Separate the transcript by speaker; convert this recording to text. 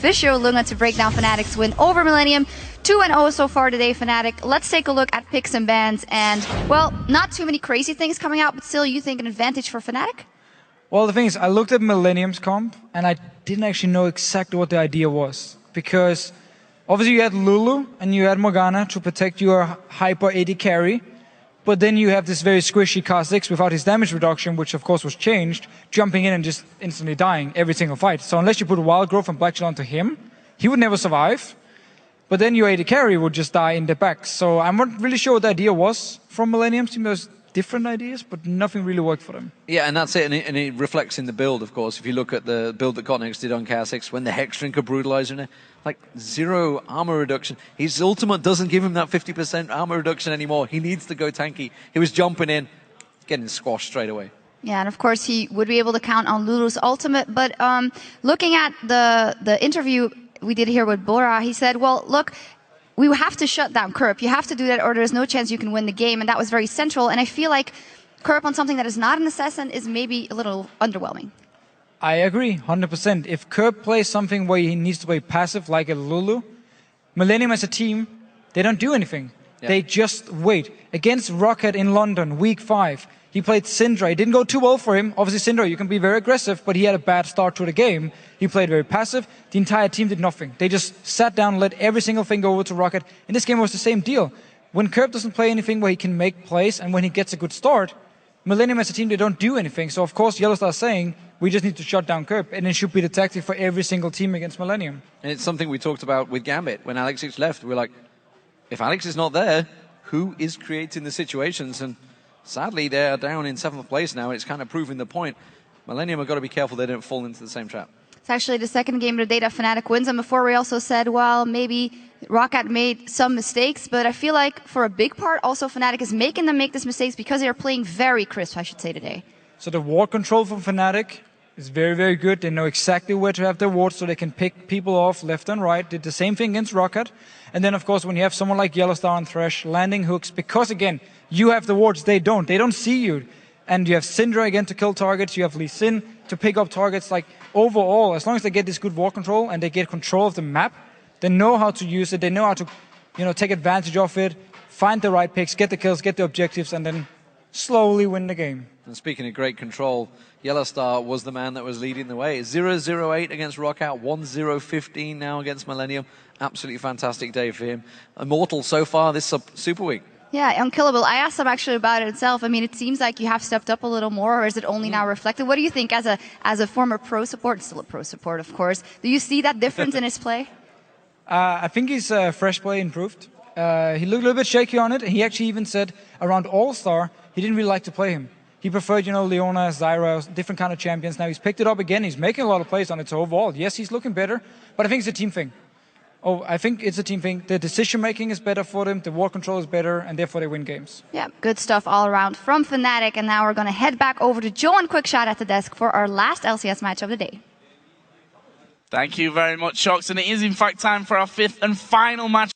Speaker 1: Official Lunga to break down Fnatic's win over Millenium. 2-0 so far today, Fnatic. Let's take a look at picks and bans. And, well, not too many crazy things coming out, but still, you think an advantage for Fnatic?
Speaker 2: Well, the thing is, I looked at Millenium's comp, and I didn't actually know exactly what the idea was. Because, obviously, you had Lulu and you had Morgana to protect your hyper AD carry. But then you have this very squishy Kha'Zix without his damage reduction, which of course was changed, jumping in and just instantly dying every single fight. So unless you put Wild Growth and Black Shell onto him, he would never survive. But then your AD carry would just die in the back. So I'm not really sure what the idea was from Millenium. Team. There's different ideas, but nothing really worked for them.
Speaker 3: Yeah, and that's it. And it reflects in the build, of course. If you look at the build that Cotnex did on Kha'Zix, when the Hexdrinker Brutalizer in it, like 0 armor reduction. His ultimate doesn't give him that 50% armor reduction anymore. He needs to go tanky. He was jumping in, getting squashed straight away.
Speaker 1: Yeah, and of course he would be able to count on Lulu's ultimate. But looking at the interview we did here with Bora, he said, well, look, we have to shut down Kerp. You have to do that or there's no chance you can win the game. And that was very central. And I feel like Kerp on something that is not an assassin is maybe a little underwhelming.
Speaker 2: I agree, 100%. If Kerp plays something where he needs to play passive like a Lulu, Millenium as a team, they don't do anything. Yeah. They just wait. Against Rocket in London, week 5, he played Syndra. It didn't go too well for him. Obviously, Syndra, you can be very aggressive, but he had a bad start to the game. He played very passive. The entire team did nothing. They just sat down, let every single thing go over to Rocket. In this game, it was the same deal. When Kerp doesn't play anything where he can make plays, and when he gets a good start, Millenium as a team, they don't do anything. So, of course, Yellowstar is saying, we just need to shut down Kerp, and it should be the tactic for every single team against Millenium.
Speaker 3: And it's something we talked about with Gambit. When Alex left, we were like, if Alex is not there, who is creating the situations? And sadly, they're down in 7th place now. It's kind of proving the point. Millenium have got to be careful they don't fall into the same trap.
Speaker 1: It's actually the second game of the day that Fnatic wins. And before we also said, well, maybe Rocket made some mistakes. But I feel like for a big part, also Fnatic is making them make these mistakes because they are playing very crisp, I should say, today.
Speaker 2: So the ward control from Fnatic is very, very good. They know exactly where to have their wards so they can pick people off left and right. Did the same thing against Rocket. And then, of course, when you have someone like Yellowstar and Thresh landing hooks, because, again, you have the wards, they don't. They don't see you. And you have Syndra again to kill targets. You have Lee Sin to pick up targets. Like, overall, as long as they get this good ward control and they get control of the map, they know how to use it. They know how to, take advantage of it, find the right picks, get the kills, get the objectives, and then slowly win the game.
Speaker 3: And speaking of great control, Yellowstar was the man that was leading the way. 0-0-8 against Rockout, 1-0-15 now against Millenium. Absolutely fantastic day for him. Immortal so far this Super Week.
Speaker 1: Yeah, unkillable. I asked him actually about it itself. I mean, it seems like you have stepped up a little more, or is it only now reflected? What do you think as a former pro support, still a pro support, of course? Do you see that difference in his play?
Speaker 2: I think his fresh play improved. He looked a little bit shaky on it. He actually even said around All-Star, he didn't really like to play him. He preferred, Leona, Zyra, different kind of champions. Now he's picked it up again. He's making a lot of plays on it. So overall, yes, he's looking better. But I think it's a team thing. I think it's a team thing. The decision-making is better for them. The war control is better. And therefore, they win games.
Speaker 1: Yeah, good stuff all around from Fnatic. And now we're going to head back over to Joe and Quickshot at the desk for our last LCS match of the day.
Speaker 4: Thank you very much, Shox. And it is, in fact, time for our 5th and final match.